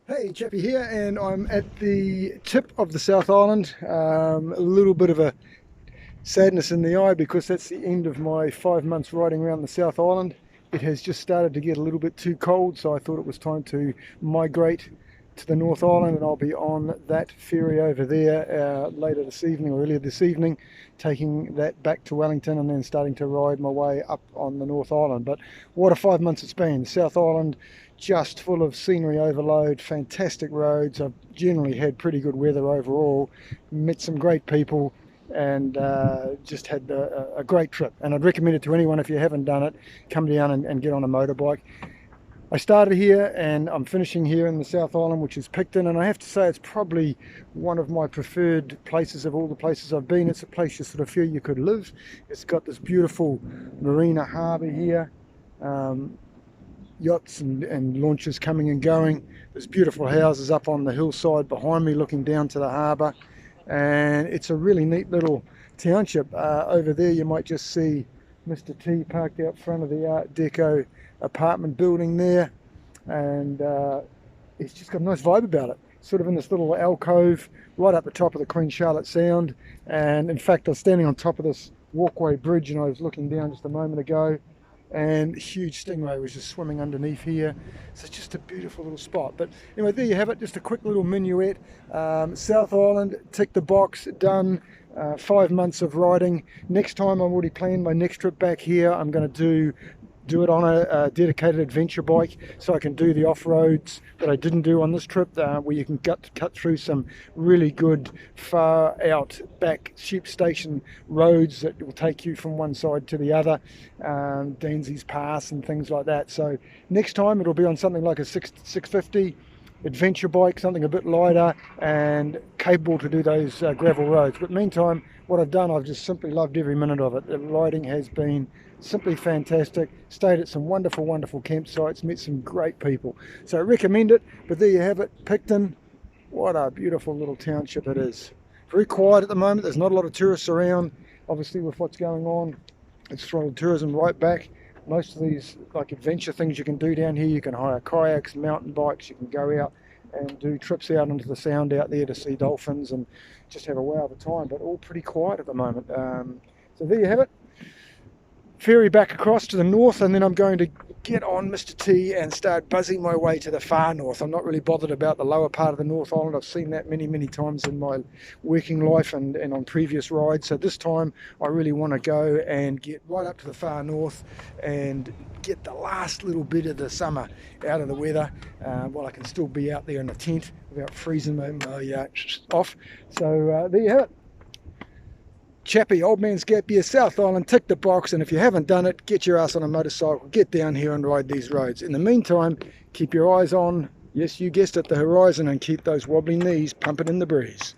Hey, Chappie here, and I'm at the tip of the South Island. A little bit of a sadness in the eye because that's the end of my 5 months riding around the South Island. It has just started to get a little bit too cold, so I thought it was time to migrate to the North Island, and I'll be on that ferry over there later this evening or earlier this evening, taking that back to Wellington and then starting to ride my way up on the North Island. But what a 5 months it's been. South Island just full of scenery overload, fantastic roads. I've generally had pretty good weather overall, met some great people, and just had a great trip. And I'd recommend it to anyone. If you haven't done it, come down and get on a motorbike. I started here and I'm finishing here in the South Island, which is Picton, and I have to say it's probably one of my preferred places of all the places I've been. It's a place you sort of feel you could live. It's got this beautiful marina harbour here, yachts and launches coming and going. There's beautiful houses up on the hillside behind me looking down to the harbour, and it's a really neat little township. Over there you might just see Mr. T parked out front of the Art Deco apartment building there, and it's just got a nice vibe about it, sort of in this little alcove right up the top of the Queen Charlotte Sound. And in fact, I was standing on top of this walkway bridge and I was looking down just a moment ago, and a huge stingray was just swimming underneath here. So it's just a beautiful little spot. But anyway, there you have it, just a quick little minuet. South Island, tick the box, done. 5 months of riding. Next time, I'm already planned my next trip back here. I'm going to do it on a dedicated adventure bike, so I can do the off-roads that I didn't do on this trip, where you can cut through some really good far out back sheep station roads that will take you from one side to the other, Danzy's Pass and things like that. So next time it'll be on something like a 650 adventure bike, something a bit lighter and capable to do those gravel roads. But meantime, what I've done, I've just simply loved every minute of it. The riding has been simply fantastic. Stayed at some wonderful campsites, met some great people, so I recommend it. But there you have it, Picton. What a beautiful little township it is. Very quiet at the moment. There's not a lot of tourists around, obviously, with what's going on. It's throttled tourism right back. Most of these like adventure things you can do down here. You can hire kayaks, mountain bikes. You can go out and do trips out into the sound out there to see dolphins and just have a wow of a time. But all pretty quiet at the moment. So there you have it. Ferry back across to the north, and then I'm going to get on Mr. T and start buzzing my way to the far north. I'm not really bothered about the lower part of the North Island. I've seen that many times in my working life and on previous rides. So this time I really want to go and get right up to the far north and get the last little bit of the summer out of the weather, while I can still be out there in a tent without freezing my off. So there you have it. Chappie, Old Man's Gap Year, South Island, tick the box. And if you haven't done it, get your ass on a motorcycle, get down here and ride these roads. In the meantime, keep your eyes on, yes, you guessed it, the horizon, and keep those wobbly knees pumping in the breeze.